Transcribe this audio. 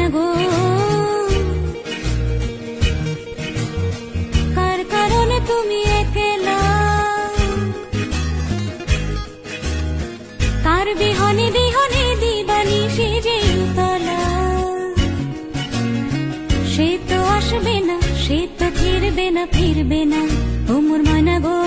ময়না গো, কার কারণে তুমি একলা, কার বিহনে বিহনে দিবানিশি যে উতলা। সে তো আসবে না, সে তো ফিরবে না, ফিরবে না ও মোর ময়না গো।